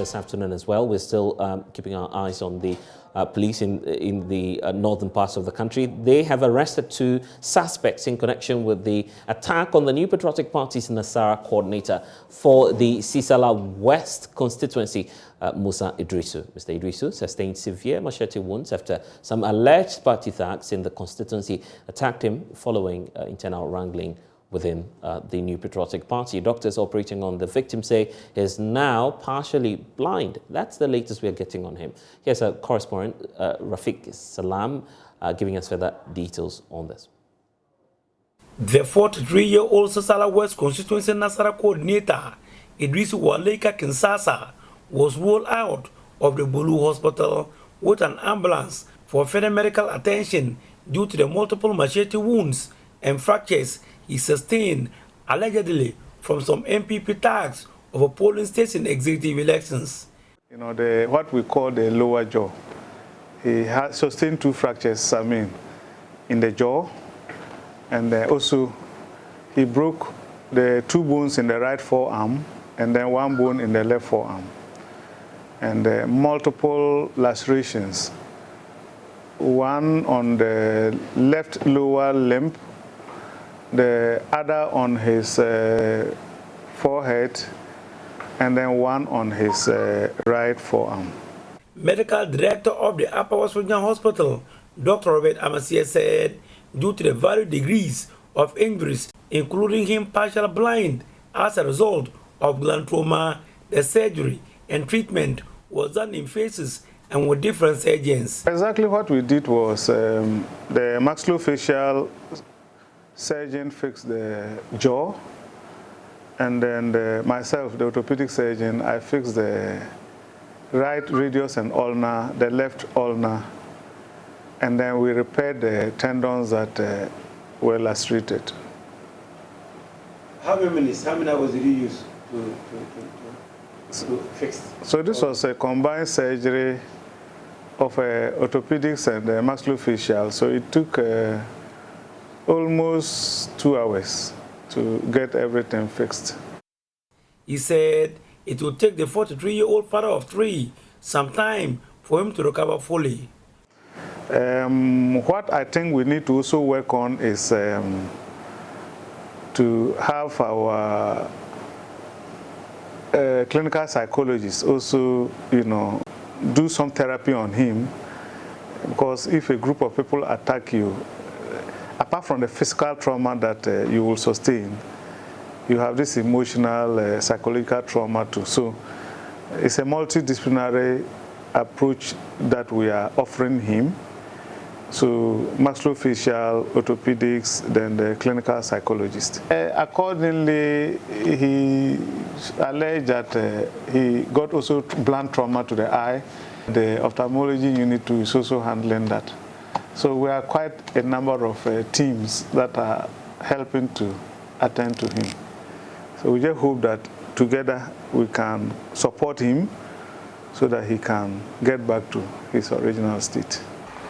this afternoon as well. We're still keeping our eyes on the police in the northern parts of the country. They have arrested 2 suspects in connection with the attack on the New Patriotic Party's Nasara Coordinator for the Sisala West constituency, Musa Idrisu. Mr. Idrisu sustained severe machete wounds after some alleged party thugs in the constituency attacked him following internal wrangling within the New Patriotic Party. Doctors operating on the victim say he is now partially blind. That's the latest we are getting on him. Here's a correspondent, Rafik, Salaam, giving us further details on this. The 43-year-old Sisala West constituency Nasara Coordinator, Idrisu Waleka Kinsasa, was rolled out of the Bulu Hospital with an ambulance for further medical attention due to the multiple machete wounds and fractures he sustained allegedly from some NPP tags of a polling station executive elections. You know, what we call the lower jaw. He has sustained 2 fractures, in the jaw, and also he broke the 2 bones in the right forearm and then 1 bone in the left forearm, and multiple lacerations, one on the left lower limb, the other on his forehead, and then 1 on his right forearm. Medical director of the Upper West Regional Hospital, Dr. Robert Amasia, said due to the various degrees of injuries, including him partially blind as a result of gland trauma, the surgery and treatment was done in phases and with different surgeons. Exactly what we did was the maxillofacial surgeon fixed the jaw, and then myself, the orthopedic surgeon, I fixed the right radius and ulna, the left ulna, and then we repaired the tendons that were lacerated. How many hours did you use to fix? So this was a combined surgery of orthopedics and maxillofacial, so it took almost 2 hours to get everything fixed. He said it would take the 43-year-old father of 3 some time for him to recover fully. What I think we need to also work on is to have our clinical psychologists also, do some therapy on him, because if a group of people attack you, apart from the physical trauma that you will sustain, you have this emotional, psychological trauma too. So it's a multidisciplinary approach that we are offering him. So maxillofacial, orthopedics, then the clinical psychologist. Accordingly, he alleged that he got also blunt trauma to the eye. The ophthalmology unit too is also handling that. So we are quite a number of teams that are helping to attend to him. So we just hope that together we can support him so that he can get back to his original state.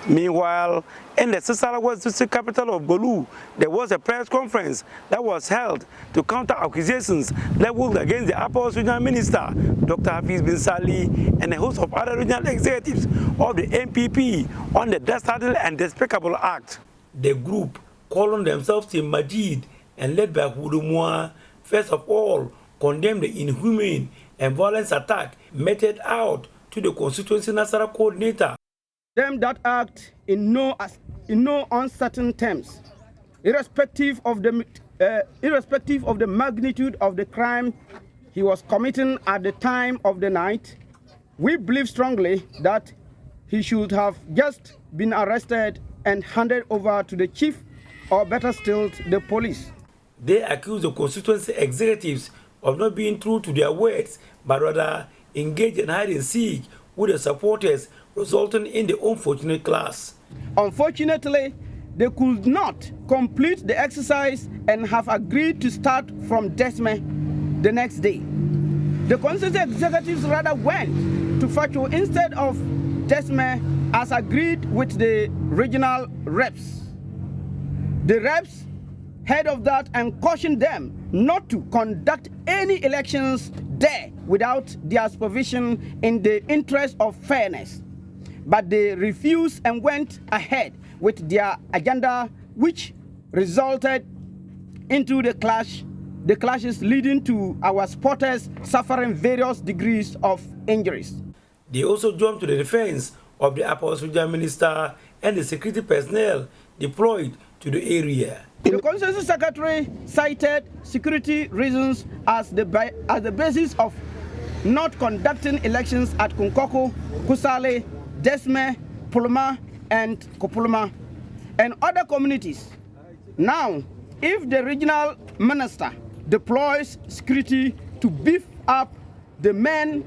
Meanwhile, in the Sisala West district capital of Bolu, there was a press conference that was held to counter accusations leveled against the Upper West Regional Minister, Dr. Hafiz bin Sali, and a host of other regional executives of the NPP on the dastardly and despicable act. The group, calling themselves Team Majid and led by Hudumwa, first of all condemned the inhumane and violent attack meted out to the constituency Nasara Coordinator. Them that act in no uncertain terms, irrespective of the magnitude of the crime he was committing at the time of the night, we believe strongly that he should have just been arrested and handed over to the chief, or better still, the police. They accuse the constituency executives of not being true to their words, but rather engage in hide and seek with the supporters, resulting in the unfortunate clash. Unfortunately, they could not complete the exercise and have agreed to start from Desme the next day. The constituency executives rather went to Facho instead of Desme as agreed with the regional reps. The reps heard of that and cautioned them not to conduct any elections there without their supervision in the interest of fairness. But they refused and went ahead with their agenda, which resulted into the clashes leading to our supporters suffering various degrees of injuries. They also jumped to the defense of the Upper Sudan minister and the security personnel deployed to the area. The Constitution Secretary cited security reasons as the basis of not conducting elections at Kunkoko, Kusale, Desme, Puluma, and Kopuluma, and other communities. Now, if the regional minister deploys security to beef up the men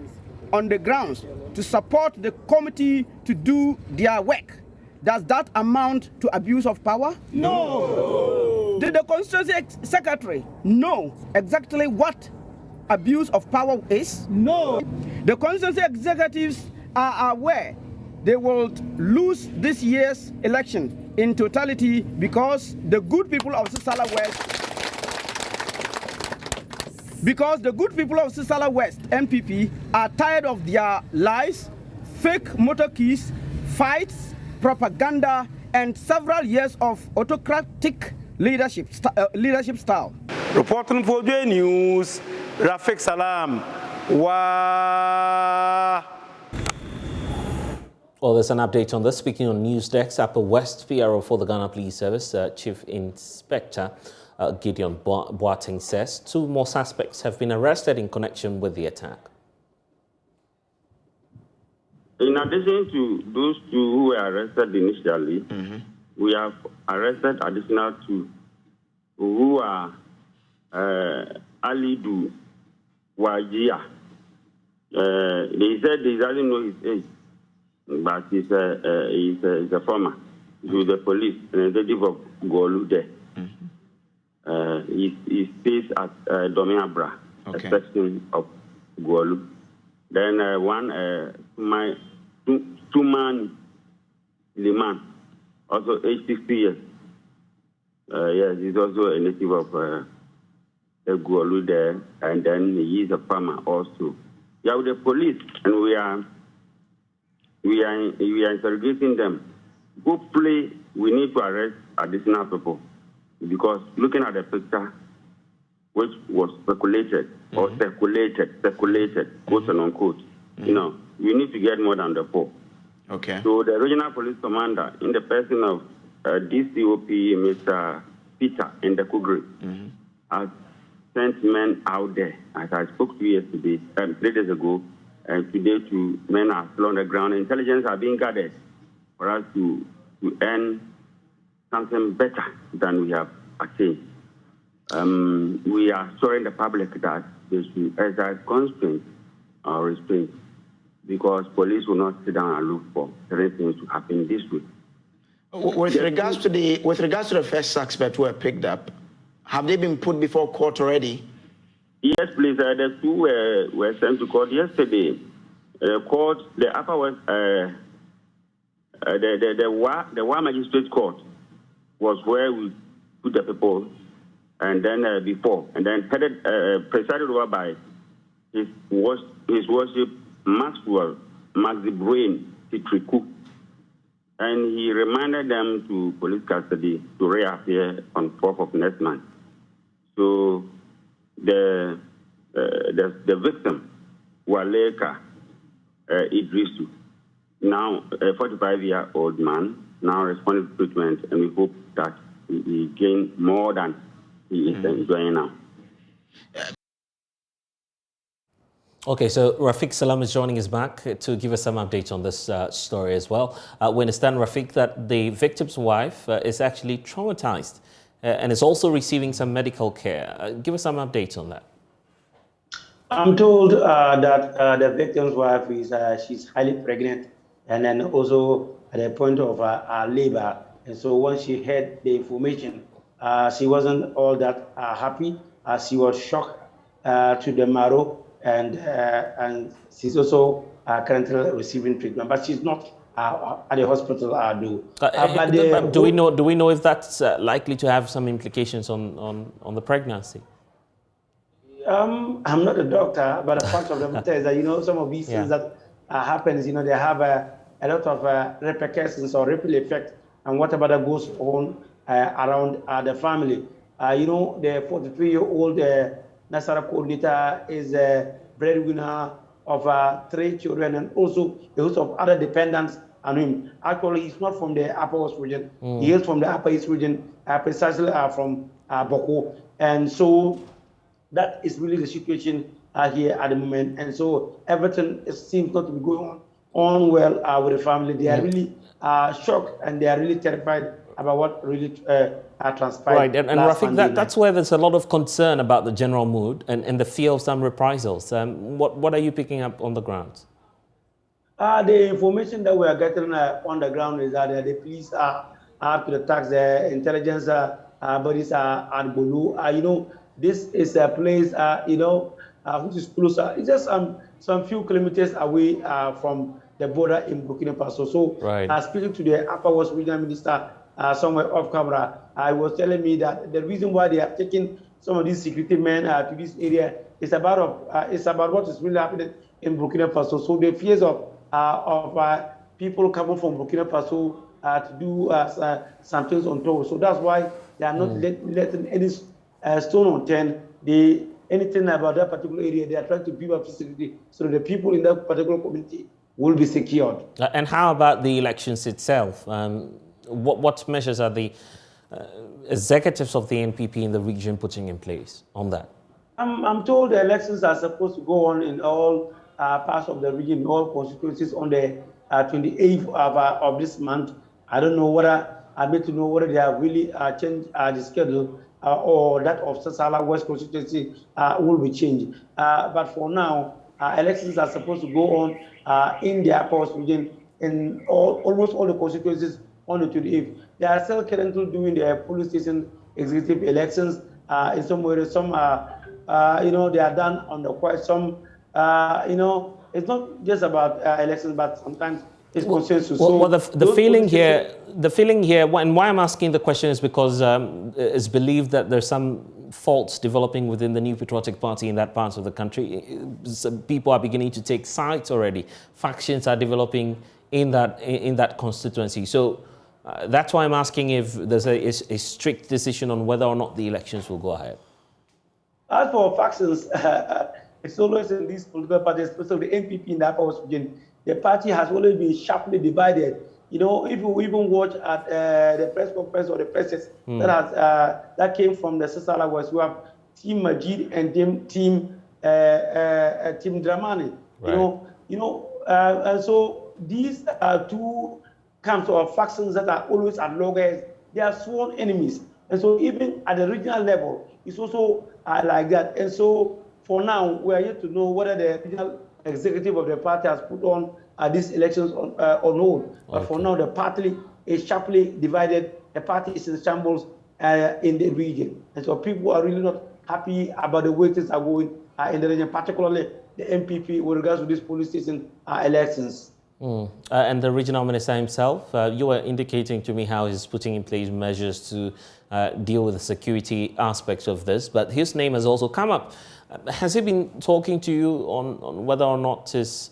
on the grounds to support the committee to do their work, does that amount to abuse of power? No. Did the Constitution Secretary know exactly what abuse of power is? No. The Constitution Executives are aware they will lose this year's election in totality because the good people of Sisala West, NPP, are tired of their lies, fake motor keys, fights, propaganda, and several years of autocratic leadership style. Reporting for J News, Rafik Salaam. Well, there's an update on this. Speaking on News Desk, Upper West PRO for the Ghana Police Service, Chief Inspector Gideon Boateng says 2 more suspects have been arrested in connection with the attack. In addition to those 2 who were arrested initially, we have arrested additional 2 who are Alidu Wajia. They said they doesn't know his age, but he's a former to the police, an executive of Golu there. He stays at Domiabra, a section of Golu. Then Tuman Liman, also age 60 years. Yes, he's also a native of Golu there, and then he is a farmer also. Yeah, with the police, and we are interrogating them. Hopefully, we need to arrest additional people because looking at the picture, which was speculated or circulated, quote and unquote, you know, we need to get more than the 4. Okay. So the regional police commander, in the person of DCOP, Mr. Peter in the Kugri, has sent men out there, as I spoke to you yesterday, 3 days ago, and today men are still on the ground. Intelligence are being gathered for us to earn something better than we have achieved. We are assuring the public that they should exercise constraint or restraint because police will not sit down and look for certain things to happen this way. With regards to the first suspect who were picked up, have they been put before court already? Yes, please. The 2 were sent to court yesterday. Court, the Upper West, the Wa Magistrate Court was where we put the people, and then presided over by His Worship Maxwell Maxibrain Titriku, and he remanded them to police custody to reappear on 4th of next month. So the victim, Waleka Idrisu, now a 45-year-old man, now responded to treatment, and we hope that he gain more than he is enjoying now. Okay, so Rafik Salaam is joining us back to give us some updates on this story as well. We understand, Rafik, that the victim's wife is actually traumatized and is also receiving some medical care. Give us some updates on that. I'm told that the victim's wife is she's highly pregnant and then also at the point of labor. And so once she heard the information, she wasn't all that happy. She was shocked to the marrow, and she's also currently receiving treatment, but she's not at the hospital. Do we know if that's likely to have some implications on the pregnancy? I'm not a doctor, but the fact of the matter is that, some of these things that happens, they have a lot of repercussions or ripple effect and whatever that goes on around the family. The 43-year-old Nasara Coordinator is a breadwinner of 3 children and also a host of other dependents on him. Actually, he's not from the Upper West region. He is from the Upper East region, precisely from Boko. And so that is really the situation here at the moment. And so everything seems not to be going on well with the family. They are really shocked and they are really terrified about what really transpired. Right, and Rafik, that's where there's a lot of concern about the general mood and the fear of some reprisals. What are you picking up on the ground? The information that we are getting on the ground is that the police are up to the task, the intelligence bodies are at Bolu. This is a place, which is closer. It's just some few kilometers away from the border in Burkina Faso. So, speaking to the Upper West Regional Minister somewhere off camera, I was telling me that the reason why they have taken some of these security men to this area is about what is really happening in Burkina Faso. So the fears of people coming from Burkina Faso to do some things on tour. So that's why they are not letting any stone unturned. Anything about that particular area, they are trying to build up security so that the people in that particular community will be secured. And how about the elections itself? What measures are the executives of the NPP in the region putting in place on that? I'm told the elections are supposed to go on in all parts of the region, all constituencies on the 28th of this month. I don't know whether I need to know whether they have really changed the schedule or that of Sasala West constituency will be changed. But for now, elections are supposed to go on in the Upper West region in almost all the constituencies on the 28th. They are still currently doing the police station executive elections. In some ways, some they are done on the quiet. Some, it's not just about elections, but sometimes it's consensus. The feeling here, and why I'm asking the question is because it's believed that there's some faults developing within the New Patriotic Party in that part of the country. Some people are beginning to take sides already. Factions are developing in that constituency. So that's why I'm asking if there's a strict decision on whether or not the elections will go ahead. As for factions, it's always in these political parties, especially the NPP in the Upper West region, the party has always been sharply divided. If you even watch at the press conference or the presses that came from the Sasala West, we have Team Majid and Team Dramani. Right. And so these are two camps or factions that are always at loggerheads. They are sworn enemies. And so even at the regional level, it's also like that. And so for now, we are yet to know whether the regional executive of the party has put on these elections on hold. But for now, the party is sharply divided. The party is in shambles in the region. And so people are really not happy about the way things are going in the region, particularly the NPP with regards to these police station elections. And the regional minister himself, you were indicating to me how he's putting in place measures to deal with the security aspects of this, but his name has also come up. Has he been talking to you on whether or not he's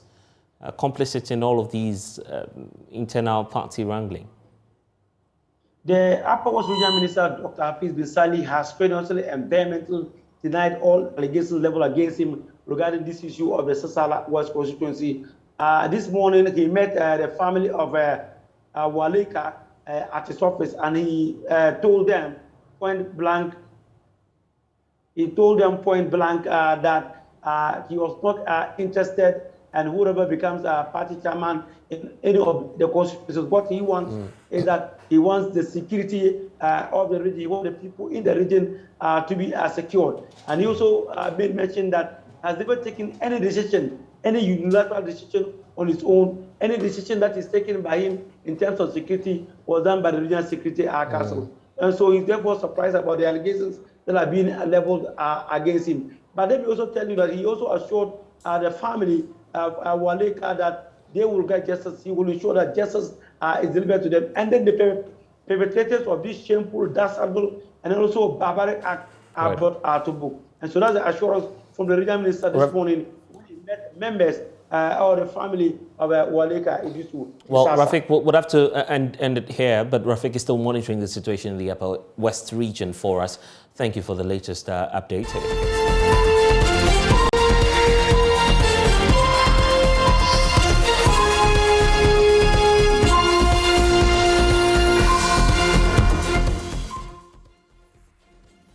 complicit in all of these internal party wrangling? The Upper West Regional Minister, Dr. Hafiz Bin Salih, has strenuously and vehemently denied all allegations leveled against him regarding this issue of the Sasala West constituency. This morning, he met the family of Waleka at his office, and he told them point blank that he was not interested, and whoever becomes a party chairman in any of the constituencies, what he wants is that he wants the security of the region, he wants the people in the region to be secured. And he also made mention that has never taken any decision, any unilateral decision on his own. Any decision that is taken by him in terms of security was done by the Regional Security Council. And so he's therefore surprised about the allegations that are being leveled against him. But let me also tell you that he also assured the family of Waleka that they will get justice. He will ensure that justice is delivered to them. And then the perpetrators of this shameful, dastardly, and also barbaric act are brought to book. And so that's the assurance from the regional minister this morning. We met members or the family of Waleka Idisu. Well, Rafik, we'll have to end it here, but Rafik is still monitoring the situation in the Upper West region for us. Thank you for the latest update.